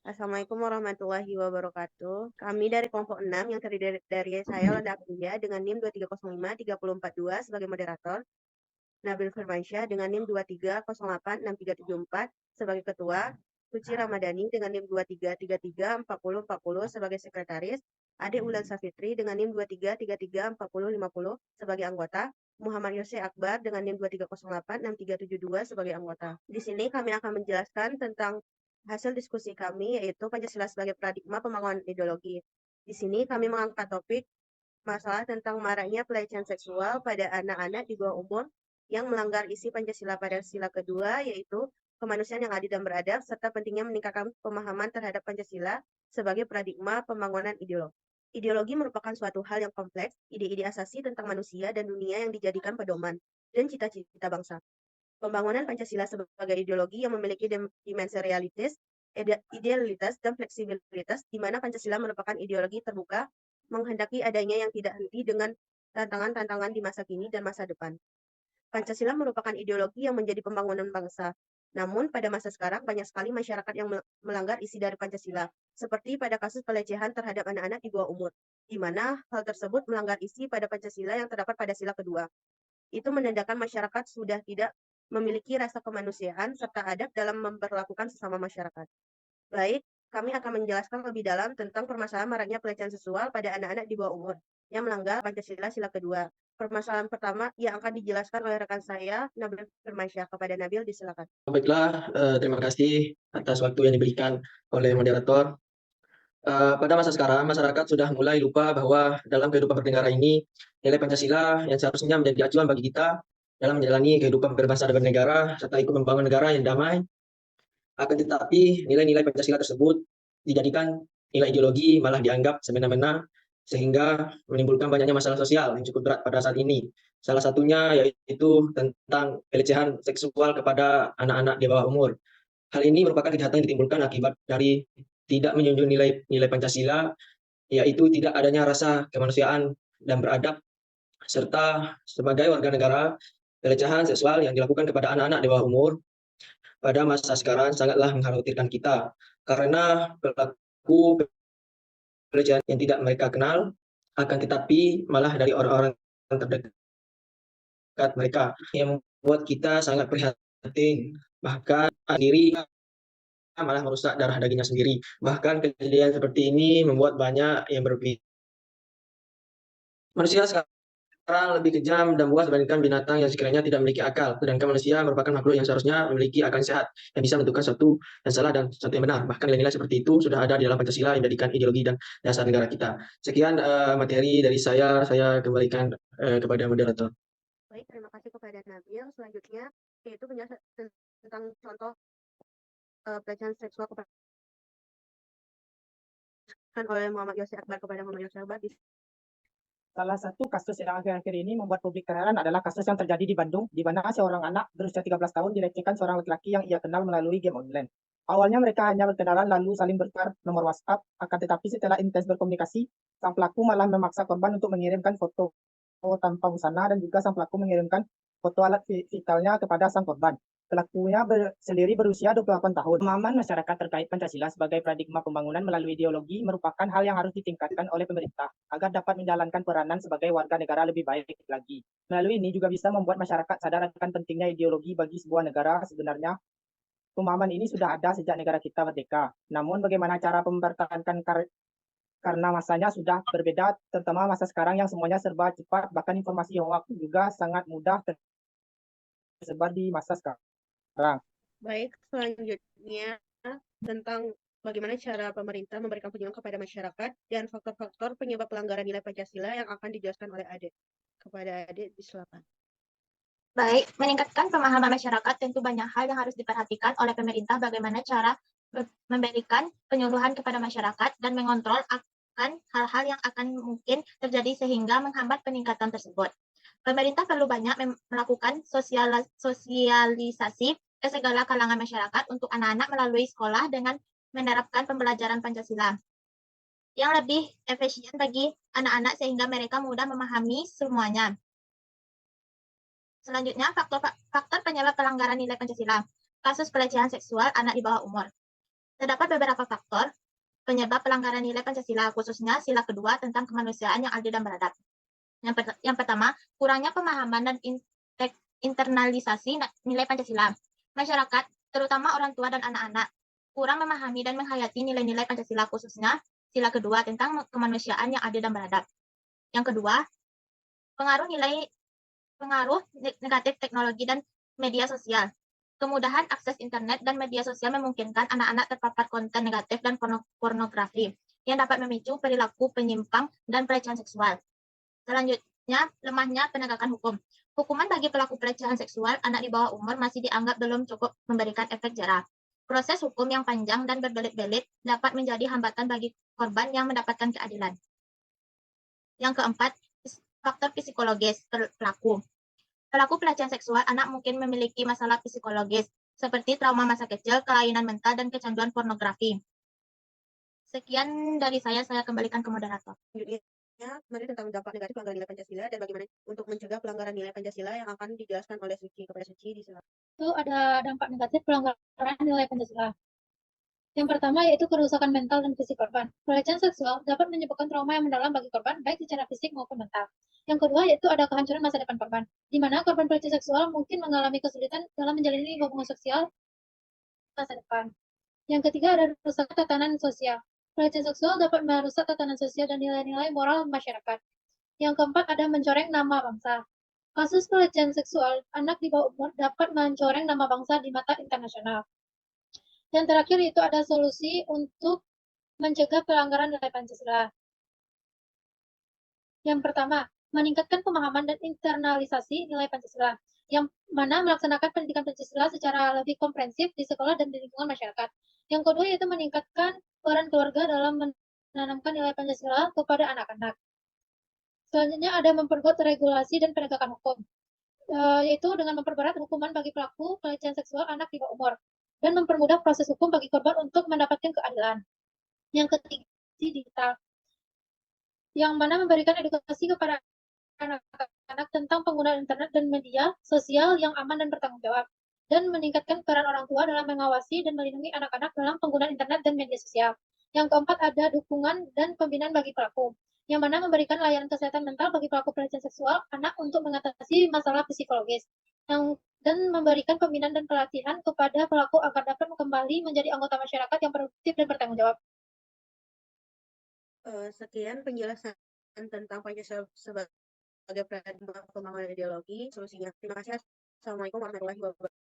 Assalamualaikum warahmatullahi wabarakatuh. Kami dari kelompok 6 yang terdiri dari saya, Lada Aprilia, dengan NIM 2305-3042 sebagai moderator, Nabil Firmansyah dengan NIM 23086374 sebagai ketua, Suci Ramadhani dengan NIM 23334040 sebagai sekretaris, Ade Ulan Safitri dengan NIM 23334050 sebagai anggota, Muhammad Yose Akbar dengan NIM 23086372 sebagai anggota. Di sini kami akan menjelaskan tentang hasil diskusi kami, yaitu Pancasila sebagai paradigma pembangunan ideologi. Di sini kami mengangkat topik masalah tentang maraknya pelecehan seksual pada anak-anak di bawah umur yang melanggar isi Pancasila pada sila kedua, yaitu kemanusiaan yang adil dan beradab, serta pentingnya meningkatkan pemahaman terhadap Pancasila sebagai paradigma pembangunan ideologi. Ideologi merupakan suatu hal yang kompleks, ide-ide asasi tentang manusia dan dunia yang dijadikan pedoman dan cita-cita bangsa. Pembangunan Pancasila sebagai ideologi yang memiliki dimensi realitis, idealitas, dan fleksibilitas, di mana Pancasila merupakan ideologi terbuka, menghendaki adanya yang tidak henti dengan tantangan-tantangan di masa kini dan masa depan. Pancasila merupakan ideologi yang menjadi pembangunan bangsa. Namun, pada masa sekarang, banyak sekali masyarakat yang melanggar isi dari Pancasila, seperti pada kasus pelecehan terhadap anak-anak di bawah umur, di mana hal tersebut melanggar isi pada Pancasila yang terdapat pada sila kedua. Itu menandakan masyarakat sudah tidak memiliki rasa kemanusiaan serta adab dalam memperlakukan sesama masyarakat. Baik, kami akan menjelaskan lebih dalam tentang permasalahan maraknya pelecehan seksual pada anak-anak di bawah umur yang melanggar Pancasila sila kedua. Permasalahan pertama yang akan dijelaskan oleh rekan saya, Nabil Firmansyah. Kepada Nabil, disilakan. Baiklah, terima kasih atas waktu yang diberikan oleh moderator. Pada masa sekarang, masyarakat sudah mulai lupa bahwa dalam kehidupan bernegara ini, nilai Pancasila yang seharusnya menjadi acuan bagi kita dalam menjalani kehidupan berbangsa dan bernegara, serta ikut membangun negara yang damai. Akan tetapi, nilai-nilai Pancasila tersebut dijadikan nilai ideologi, malah dianggap semena-mena, sehingga menimbulkan banyaknya masalah sosial yang cukup berat pada saat ini. Salah satunya yaitu tentang pelecehan seksual kepada anak-anak di bawah umur. Hal ini merupakan kejahatan yang ditimbulkan akibat dari tidak menjunjung nilai Pancasila, yaitu tidak adanya rasa kemanusiaan dan beradab, serta sebagai warga negara, pelecehan seksual yang dilakukan kepada anak-anak di bawah umur pada masa sekarang sangatlah mengkhawatirkan kita, karena pelaku pelecehan yang tidak mereka kenal, akan tetapi malah dari orang-orang terdekat mereka, yang membuat kita sangat prihatin, bahkan diri malah merusak darah dagingnya sendiri. Bahkan kejadian seperti ini membuat banyak yang berpikir manusia sekarang lebih kejam dan buas dibandingkan binatang yang sekiranya tidak memiliki akal. Sedangkan manusia merupakan makhluk yang seharusnya memiliki akal yang sehat, yang bisa menentukan satu yang salah dan satu yang benar. Bahkan nilai-nilai seperti itu sudah ada di dalam Pancasila yang menjadikan ideologi dan dasar negara kita. Sekian materi dari saya kembalikan kepada moderator. Baik, terima kasih kepada Nabil. Selanjutnya, yaitu penjelasan tentang contoh pelecehan seksual kepada oleh Muhammad Yose Akbar kepada Muhammad Yose Akbar. Salah satu kasus yang akhir-akhir ini membuat publik terheran adalah kasus yang terjadi di Bandung, di mana seorang anak berusia 13 tahun dilecehkan seorang laki-laki yang ia kenal melalui game online. Awalnya mereka hanya berkenalan lalu saling bertukar nomor WhatsApp, akan tetapi setelah intens berkomunikasi, sang pelaku malah memaksa korban untuk mengirimkan foto tanpa busana dan juga sang pelaku mengirimkan foto alat vitalnya kepada sang korban. Pelakunya sendiri berusia 28 tahun. Pemahaman masyarakat terkait Pancasila sebagai paradigma pembangunan melalui ideologi merupakan hal yang harus ditingkatkan oleh pemerintah agar dapat menjalankan peranan sebagai warga negara lebih baik lagi. Melalui ini juga bisa membuat masyarakat sadar akan pentingnya ideologi bagi sebuah negara. Sebenarnya pemahaman ini sudah ada sejak negara kita merdeka. Namun bagaimana cara mempertahankan karena masanya sudah berbeda, terutama masa sekarang yang semuanya serba cepat, bahkan informasi hoax juga sangat mudah tersebar di masa sekarang. Baik, selanjutnya tentang bagaimana cara pemerintah memberikan penyuluhan kepada masyarakat dan faktor-faktor penyebab pelanggaran nilai Pancasila yang akan dijelaskan oleh Ade. Kepada Ade, disilakan. Baik, meningkatkan pemahaman masyarakat tentu banyak hal yang harus diperhatikan oleh pemerintah bagaimana cara memberikan penyuluhan kepada masyarakat dan mengontrol akan hal-hal yang akan mungkin terjadi sehingga menghambat peningkatan tersebut. Pemerintah perlu banyak melakukan sosialisasi ke segala kalangan masyarakat untuk anak-anak melalui sekolah dengan menerapkan pembelajaran Pancasila yang lebih efisien bagi anak-anak sehingga mereka mudah memahami semuanya. Selanjutnya, faktor penyebab pelanggaran nilai Pancasila. Kasus pelecehan seksual anak di bawah umur. Terdapat beberapa faktor penyebab pelanggaran nilai Pancasila, khususnya sila kedua tentang kemanusiaan yang adil dan beradab. Yang pertama, kurangnya pemahaman dan internalisasi nilai Pancasila. Masyarakat, terutama orang tua dan anak-anak, kurang memahami dan menghayati nilai-nilai Pancasila, khususnya sila kedua tentang kemanusiaan yang adil dan beradab. Yang kedua, pengaruh negatif teknologi dan media sosial. Kemudahan akses internet dan media sosial memungkinkan anak-anak terpapar konten negatif dan pornografi yang dapat memicu perilaku penyimpang dan pelecehan seksual. Selanjutnya, lemahnya penegakan hukum. Hukuman bagi pelaku pelecehan seksual anak di bawah umur masih dianggap belum cukup memberikan efek jera. Proses hukum yang panjang dan berbelit-belit dapat menjadi hambatan bagi korban yang mendapatkan keadilan. Yang keempat, faktor psikologis pelaku. Pelaku pelecehan seksual anak mungkin memiliki masalah psikologis, seperti trauma masa kecil, kelainan mental, dan kecanduan pornografi. Sekian dari saya kembalikan ke moderator. Selanjutnya, mari tentang dampak negatif pelanggaran nilai Pancasila dan bagaimana untuk mencegah pelanggaran nilai Pancasila yang akan dijelaskan oleh Suci. Kepada Suci disilakan. Itu ada dampak negatif pelanggaran nilai Pancasila. Yang pertama yaitu kerusakan mental dan fisik korban. Pelecehan seksual dapat menyebabkan trauma yang mendalam bagi korban, baik secara fisik maupun mental. Yang kedua yaitu ada kehancuran masa depan korban, di mana korban pelecehan seksual mungkin mengalami kesulitan dalam menjalani hubungan sosial masa depan. Yang ketiga ada rusak tatanan sosial. Pelecehan seksual dapat merusak tatanan sosial dan nilai-nilai moral masyarakat. Yang keempat ada mencoreng nama bangsa. Kasus pelecehan seksual anak di bawah umur dapat mencoreng nama bangsa di mata internasional. Yang terakhir itu ada solusi untuk mencegah pelanggaran nilai Pancasila. Yang pertama, meningkatkan pemahaman dan internalisasi nilai Pancasila, yang mana melaksanakan pendidikan Pancasila secara lebih komprehensif di sekolah dan di lingkungan masyarakat. Yang kedua yaitu meningkatkan peran keluarga dalam menanamkan nilai Pancasila kepada anak-anak. Selanjutnya ada memperkuat regulasi dan penegakan hukum, yaitu dengan memperberat hukuman bagi pelaku pelecehan seksual anak di bawah umur dan mempermudah proses hukum bagi korban untuk mendapatkan keadilan. Yang ketiga, digital, yang mana memberikan edukasi kepada anak-anak tentang penggunaan internet dan media sosial yang aman dan bertanggung jawab, dan meningkatkan peran orang tua dalam mengawasi dan melindungi anak-anak dalam penggunaan internet dan media sosial. Yang keempat ada dukungan dan pembinaan bagi pelaku, yang mana memberikan layanan kesehatan mental bagi pelaku pelecehan seksual anak untuk mengatasi masalah psikologis, dan memberikan pembinaan dan pelatihan kepada pelaku agar dapat kembali menjadi anggota masyarakat yang produktif dan bertanggung jawab. Sekian penjelasan tentang Pancasila sebagai paradigma pembangunan ideologi, solusinya. Terima kasih. Assalamualaikum warahmatullahi wabarakatuh.